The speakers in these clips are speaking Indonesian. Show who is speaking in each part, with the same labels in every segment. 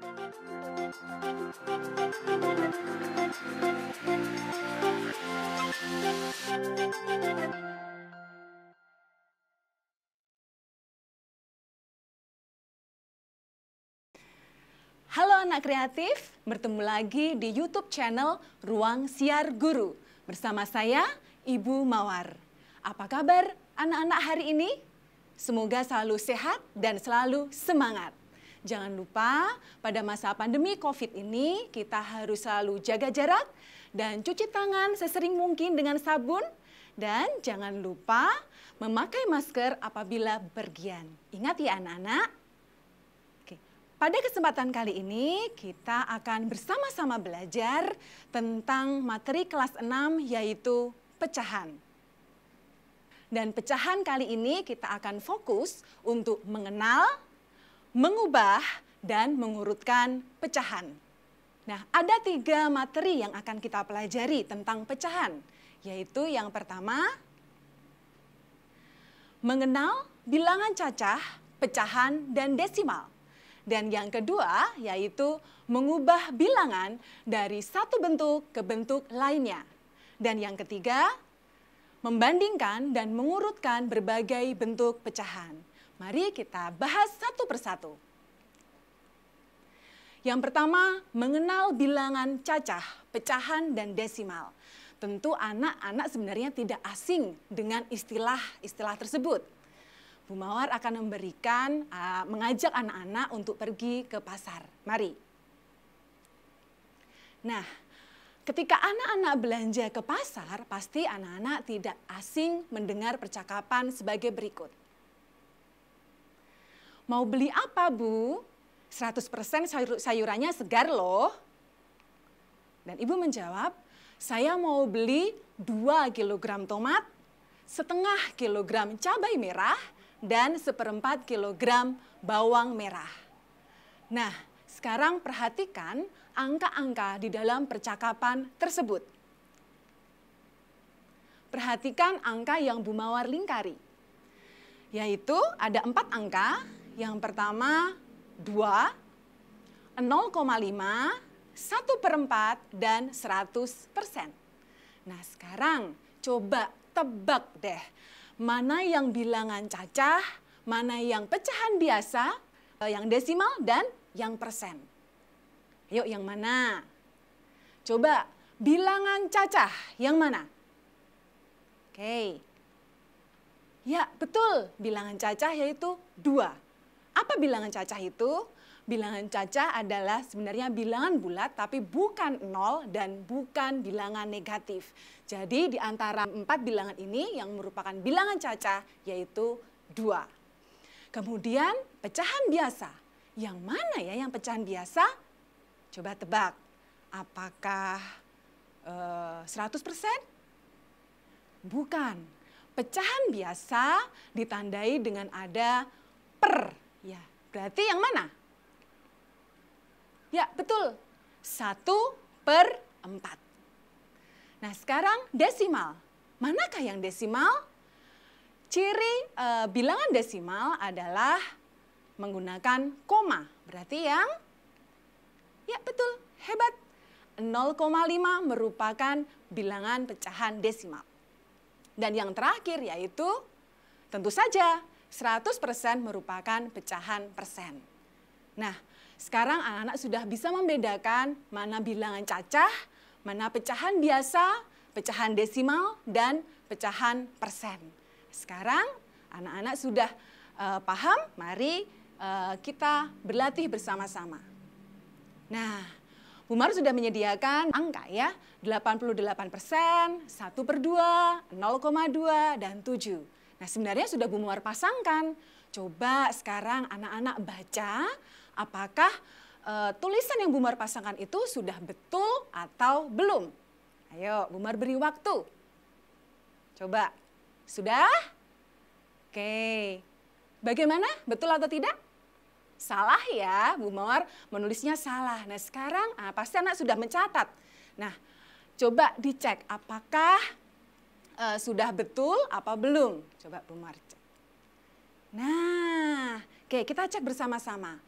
Speaker 1: Halo anak kreatif, bertemu lagi di YouTube channel Ruang Siar Guru. Bersama saya, Ibu Mawar. Apa kabar anak-anak hari ini? Semoga selalu sehat dan selalu semangat. Jangan lupa, pada masa pandemi COVID ini, kita harus selalu jaga jarak dan cuci tangan sesering mungkin dengan sabun. Dan jangan lupa memakai masker apabila bepergian. Ingat ya anak-anak. Pada kesempatan kali ini, kita akan bersama-sama belajar tentang materi kelas 6, yaitu pecahan. Dan pecahan kali ini kita akan fokus untuk mengenal, mengubah, dan mengurutkan pecahan. Nah, ada 3 materi yang akan kita pelajari tentang pecahan, yaitu yang pertama, mengenal bilangan cacah, pecahan, dan desimal. Dan yang kedua yaitu mengubah bilangan dari satu bentuk ke bentuk lainnya. Dan yang ketiga, membandingkan dan mengurutkan berbagai bentuk pecahan. Mari kita bahas satu persatu. Yang pertama, mengenal bilangan cacah, pecahan, dan desimal. Tentu anak-anak sebenarnya tidak asing dengan istilah-istilah tersebut. Bu Mawar akan mengajak anak-anak untuk pergi ke pasar. Mari. Nah, ketika anak-anak belanja ke pasar, pasti anak-anak tidak asing mendengar percakapan sebagai berikut. Mau beli apa, Bu? 100% sayurannya segar loh. Dan Ibu menjawab, saya mau beli 2 kg tomat, setengah kilogram cabai merah, dan 1/4 kilogram bawang merah. Nah, sekarang perhatikan angka-angka di dalam percakapan tersebut. Perhatikan angka yang Bu Mawar lingkari. Yaitu ada 4 angka. Yang pertama 2, 0,5, 1/4, dan 100%. Nah, sekarang coba tebak deh. Mana yang bilangan cacah, mana yang pecahan biasa, yang desimal, dan yang persen. Yuk, yang mana? Coba, bilangan cacah, yang mana? Oke. Ya, betul. Bilangan cacah yaitu 2. Apa bilangan cacah itu? Bilangan cacah adalah sebenarnya bilangan bulat, tapi bukan 0 dan bukan bilangan negatif. Jadi di antara 4 bilangan ini yang merupakan bilangan cacah yaitu 2. Kemudian pecahan biasa. Yang mana ya yang pecahan biasa? Coba tebak. Apakah 100%? Bukan. Pecahan biasa ditandai dengan ada per. Ya, berarti yang mana? Ya, betul. 1/4. Nah, sekarang desimal. Manakah yang desimal? Ciri bilangan desimal adalah menggunakan koma. Berarti yang? Ya, betul. Hebat. 0,5 merupakan bilangan pecahan desimal. Dan yang terakhir yaitu tentu saja 100% merupakan pecahan persen. Nah, sekarang anak-anak sudah bisa membedakan mana bilangan cacah, mana pecahan biasa, pecahan desimal, dan pecahan persen. Sekarang anak-anak sudah paham, mari kita berlatih bersama-sama. Nah, Bu Mawar sudah menyediakan angka ya, 88%, 1/2, 0,2, dan 7. Nah, sebenarnya sudah Bu Mawar pasangkan. Coba sekarang anak-anak baca apakah tulisan yang Bu Mawar pasangkan itu sudah betul atau belum. Ayo, Bu Mawar beri waktu. Coba, sudah? Oke, bagaimana? Betul atau tidak? Salah ya, Bu Mawar menulisnya salah. Nah, sekarang pasti anak sudah mencatat. Nah, coba dicek apakah sudah betul apa belum. Coba Bu Mawar cek. Nah, oke, kita cek bersama-sama.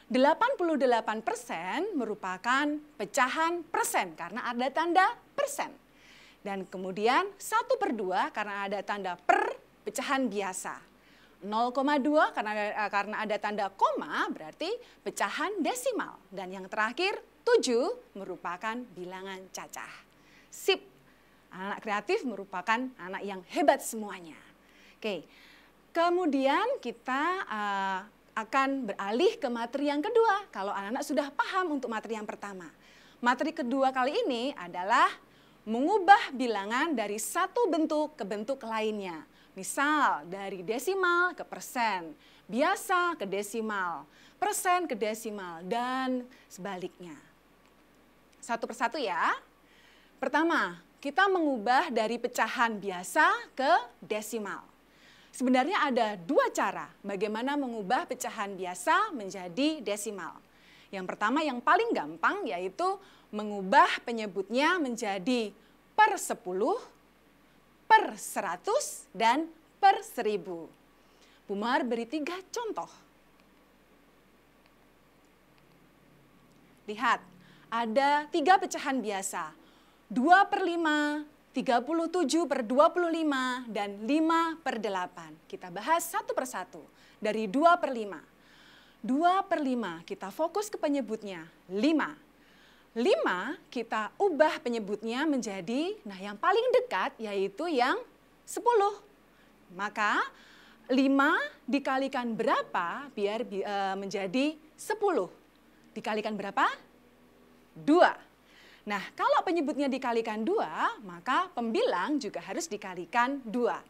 Speaker 1: 88% merupakan pecahan persen karena ada tanda persen. Dan kemudian 1/2 karena ada tanda per pecahan biasa. 0,2 karena ada tanda koma berarti pecahan desimal. Dan yang terakhir 7 merupakan bilangan cacah. Sip, anak kreatif merupakan anak yang hebat semuanya. Oke, kemudian kita akan beralih ke materi yang kedua. Kalau anak-anak sudah paham untuk materi yang pertama. Materi kedua kali ini adalah mengubah bilangan dari satu bentuk ke bentuk lainnya. Misal dari desimal ke persen, biasa ke desimal, persen ke desimal, dan sebaliknya. Satu persatu ya. Pertama, kita mengubah dari pecahan biasa ke desimal. Sebenarnya ada dua cara bagaimana mengubah pecahan biasa menjadi desimal. Yang pertama yang paling gampang yaitu mengubah penyebutnya menjadi per 10, per 100, dan per 1000. Bu Mar beri 3 contoh. Lihat, ada 3 pecahan biasa. 2/5, 37/25, dan 5/8. Kita bahas satu persatu. Dari 2/5. 2/5 kita fokus ke penyebutnya 5. 5 kita ubah penyebutnya menjadi, nah yang paling dekat yaitu yang 10. Maka 5 dikalikan berapa biar menjadi 10? Dikalikan berapa? 2. Nah, kalau penyebutnya dikalikan 2, maka pembilang juga harus dikalikan 2.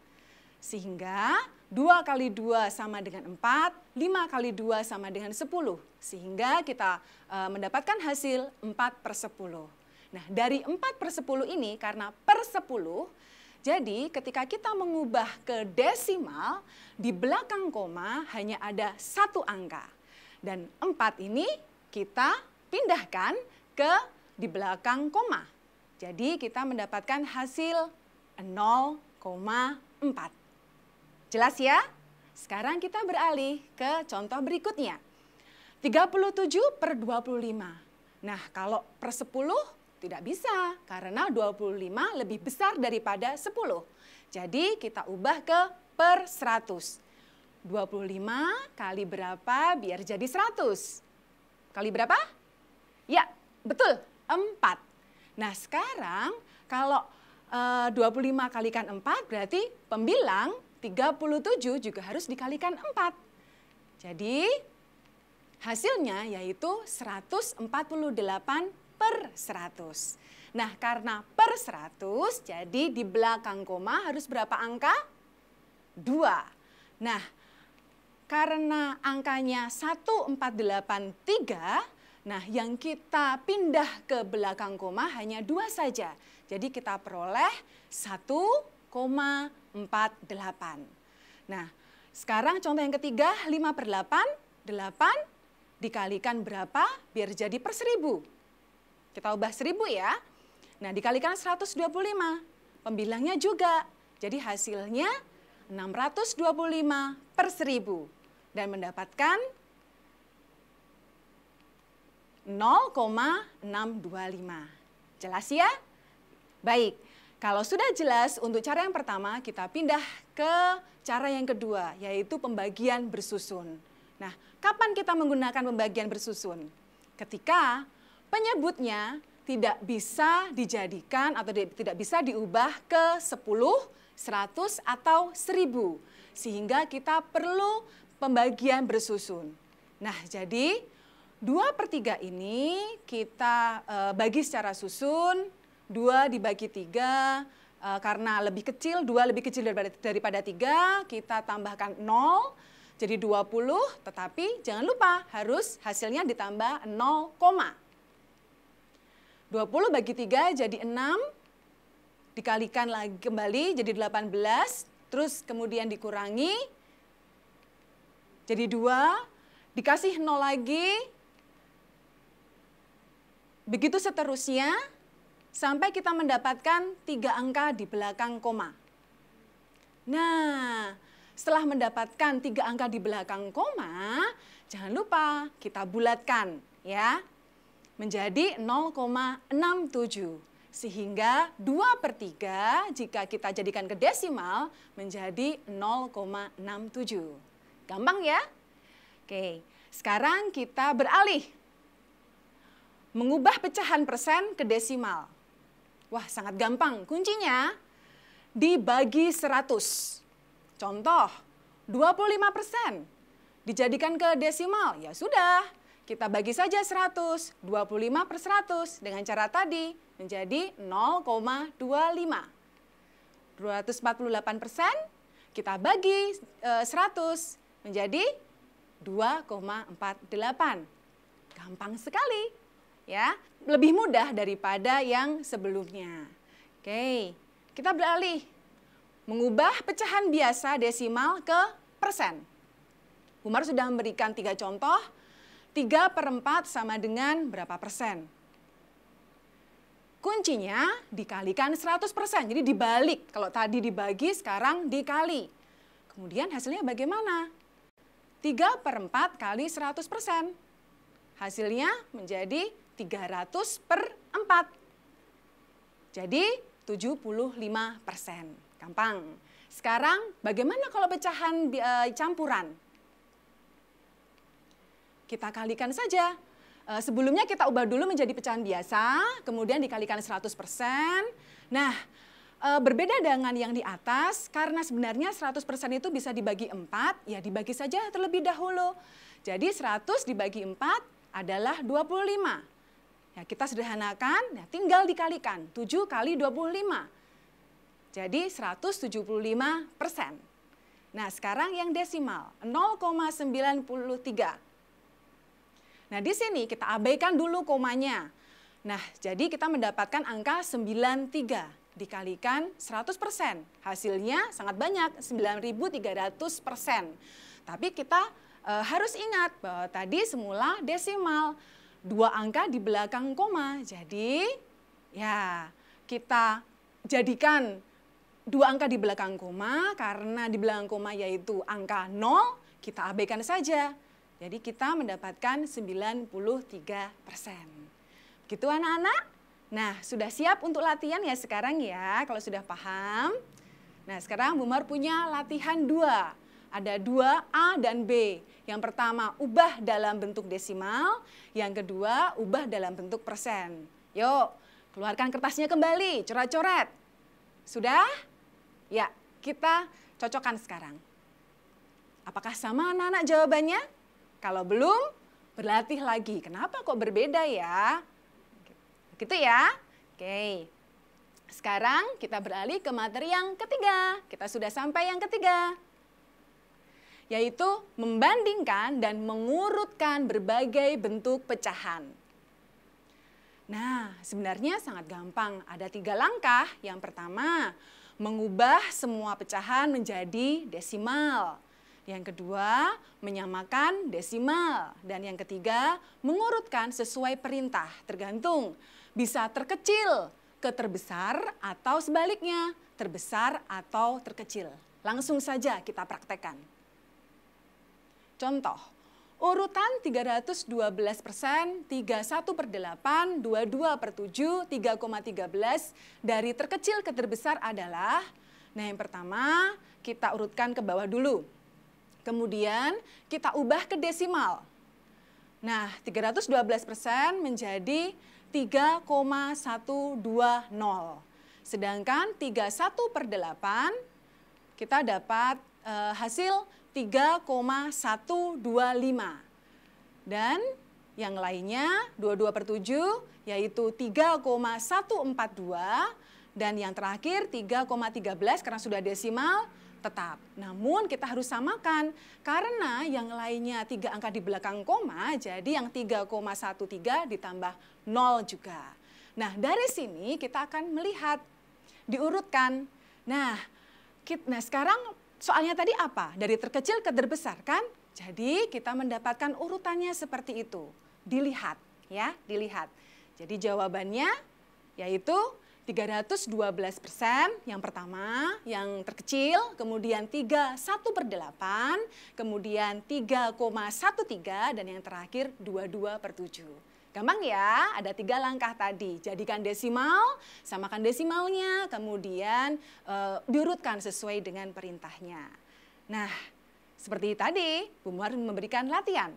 Speaker 1: Sehingga 2 kali 2 sama dengan 4, 5 kali 2 sama dengan 10. Sehingga kita mendapatkan hasil 4/10. Nah, dari 4/10 ini karena per 10, jadi ketika kita mengubah ke desimal, di belakang koma hanya ada 1 angka. Dan 4 ini kita pindahkan ke di belakang koma. Jadi kita mendapatkan hasil 0,4. Jelas ya? Sekarang kita beralih ke contoh berikutnya. 37/25. Nah, kalau per 10 tidak bisa karena 25 lebih besar daripada 10. Jadi kita ubah ke per 100. 25 kali berapa biar jadi 100? Kali berapa? Ya, betul. 4. Nah sekarang kalau 25 kalikan 4 berarti pembilang 37 juga harus dikalikan 4. Jadi hasilnya yaitu 148/100. Nah karena per 100 jadi di belakang koma harus berapa angka? 2. Nah karena angkanya 1483, nah, yang kita pindah ke belakang koma hanya 2 saja. Jadi kita peroleh 1,48. Nah, sekarang contoh yang ketiga, 5/8, 8 dikalikan berapa biar jadi per 1000. Kita ubah 1000 ya. Nah, dikalikan 125. Pembilangnya juga. Jadi hasilnya 625/1000. Dan mendapatkan 0,625. Jelas ya? Baik, kalau sudah jelas untuk cara yang pertama kita pindah ke cara yang kedua yaitu pembagian bersusun. Nah, kapan kita menggunakan pembagian bersusun? Ketika penyebutnya tidak bisa dijadikan atau tidak bisa diubah ke 10, 100, atau 1000. Sehingga kita perlu pembagian bersusun. Nah, jadi 2/3 ini kita bagi secara susun, 2 dibagi 3, karena lebih kecil, 2 lebih kecil daripada 3, kita tambahkan 0, jadi 20, tetapi jangan lupa harus hasilnya ditambah 0, 20 bagi 3 jadi 6, dikalikan lagi kembali jadi 18, terus kemudian dikurangi, jadi 2, dikasih 0 lagi, begitu seterusnya sampai kita mendapatkan 3 angka di belakang koma. Nah, setelah mendapatkan 3 angka di belakang koma, Jangan lupa kita bulatkan ya menjadi 0,67. Sehingga 2/3 jika kita jadikan ke desimal menjadi 0,67. Gampang ya? Oke, sekarang kita beralih. Mengubah pecahan persen ke desimal. Wah, sangat gampang. Kuncinya dibagi 100. Contoh, 25% dijadikan ke desimal. Ya sudah, kita bagi saja 100. 25/100 dengan cara tadi menjadi 0,25. 248% kita bagi 100 menjadi 2,48. Gampang sekali ya, lebih mudah daripada yang sebelumnya. Oke, kita beralih. Mengubah pecahan biasa desimal ke persen. Umar sudah memberikan 3 contoh. 3/4 sama dengan berapa persen? Kuncinya dikalikan 100%, jadi dibalik. Kalau tadi dibagi, sekarang dikali. Kemudian hasilnya bagaimana? 3/4 kali 100%. Hasilnya menjadi 300/4. Jadi 75%. Gampang. Sekarang bagaimana kalau pecahan campuran? Kita kalikan saja. Sebelumnya kita ubah dulu menjadi pecahan biasa, kemudian dikalikan 100%. Nah, berbeda dengan yang di atas, karena sebenarnya 100% itu bisa dibagi 4, ya dibagi saja terlebih dahulu. Jadi 100 dibagi 4 adalah 25. Ya, kita sederhanakan, ya, tinggal dikalikan. 7 kali 25. Jadi 175%. Nah, sekarang yang desimal, 0,93. Nah, di sini kita abaikan dulu komanya. Nah, jadi kita mendapatkan angka 93 dikalikan 100%. Hasilnya sangat banyak, 9.300%. Tapi kita harus ingat bahwa tadi semula desimal, 2 angka di belakang koma. Jadi, ya kita jadikan 2 angka di belakang koma, karena di belakang koma yaitu angka 0, kita abaikan saja. Jadi kita mendapatkan 93%. Begitu anak-anak? Nah, sudah siap untuk latihan ya sekarang ya, kalau sudah paham. Nah, sekarang Bu Mar punya latihan 2. Ada 2 A dan B. Yang pertama, ubah dalam bentuk desimal. Yang kedua, ubah dalam bentuk persen. Yuk, keluarkan kertasnya kembali, coret-coret. Sudah? Ya, kita cocokkan sekarang. Apakah sama anak-anak jawabannya? Kalau belum, berlatih lagi. Kenapa kok berbeda ya? Begitu ya? Oke. Sekarang kita beralih ke materi yang ketiga. Kita sudah sampai yang ketiga. Yaitu membandingkan dan mengurutkan berbagai bentuk pecahan. Nah, sebenarnya sangat gampang. Ada 3 langkah. Yang pertama, mengubah semua pecahan menjadi desimal. Yang kedua, menyamakan desimal. Dan yang ketiga, mengurutkan sesuai perintah. Tergantung, bisa terkecil ke terbesar atau sebaliknya, terbesar atau terkecil. Langsung saja kita praktekkan. Contoh, urutan 312%, 31/8, 22/7, 3,13 dari terkecil ke terbesar adalah, nah yang pertama kita urutkan ke bawah dulu. Kemudian kita ubah ke desimal. Nah, 312% menjadi 3,120. Sedangkan 31/8 kita dapat hasil 3,125. Dan yang lainnya 22/7 yaitu 3,142. Dan yang terakhir 3,13 karena sudah desimal tetap. Namun kita harus samakan karena yang lainnya 3 angka di belakang koma, jadi yang 3,13 ditambah 0 juga. Nah, dari sini kita akan melihat diurutkan. Nah, sekarang soalnya tadi apa? Dari terkecil ke terbesar kan? Jadi kita mendapatkan urutannya seperti itu. Dilihat ya, dilihat. Jadi jawabannya yaitu 312% yang pertama, yang terkecil, kemudian 3/1/8, kemudian 3,13, dan yang terakhir 22/7. Gampang ya, ada 3 langkah tadi. Jadikan desimal, samakan desimalnya, kemudian diurutkan sesuai dengan perintahnya. Nah, seperti tadi, Bu Muar memberikan latihan.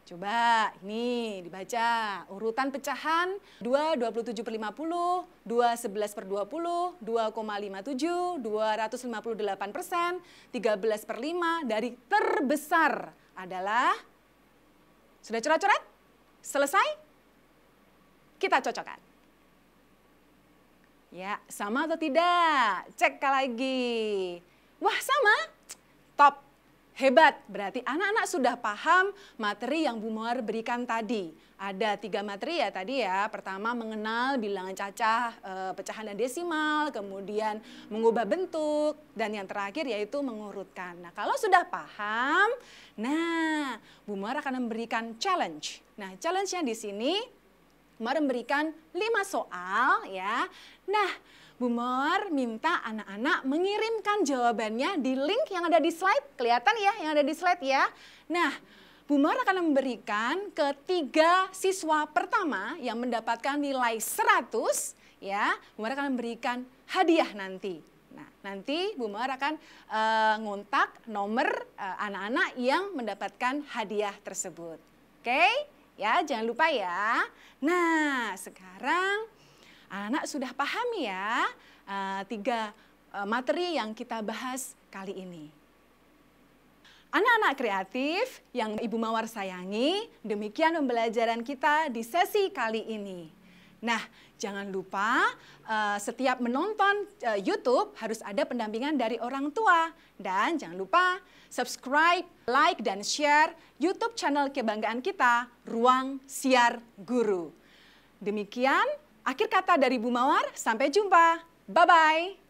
Speaker 1: Coba ini dibaca urutan pecahan 2 27/50, 2 11/20, 2,57, 258%, 13/5 dari terbesar adalah, sudah coret-coret? Selesai? Kita cocokkan. Ya, sama atau tidak? Cek lagi. Wah, sama? Top. Hebat, berarti anak-anak sudah paham materi yang Bu Muar berikan tadi. Ada 3 materi ya tadi ya. Pertama mengenal bilangan cacah, pecahan dan desimal, kemudian mengubah bentuk, dan yang terakhir yaitu mengurutkan. Nah, kalau sudah paham, nah Bu Muar akan memberikan challenge. Nah, challenge-nya di sini Bu Muar memberikan 5 soal ya. Nah, Bu Muar minta anak-anak mengirimkan jawabannya di link yang ada di slide. Kelihatan ya yang ada di slide ya. Nah, Bu Muar akan memberikan ke 3 siswa pertama yang mendapatkan nilai 100 ya. Bu Muar akan memberikan hadiah nanti. Nah, nanti Bu Muar akan ngontak nomor anak-anak yang mendapatkan hadiah tersebut. Oke? Ya, jangan lupa ya. Nah, sekarang anak sudah paham ya 3 materi yang kita bahas kali ini. Anak-anak kreatif yang Ibu Mawar sayangi, demikian pembelajaran kita di sesi kali ini. Nah, jangan lupa setiap menonton YouTube harus ada pendampingan dari orang tua. Dan jangan lupa subscribe, like, dan share YouTube channel kebanggaan kita, Ruang Siar Guru. Demikian akhir kata dari Bu Mawar, sampai jumpa. Bye-bye.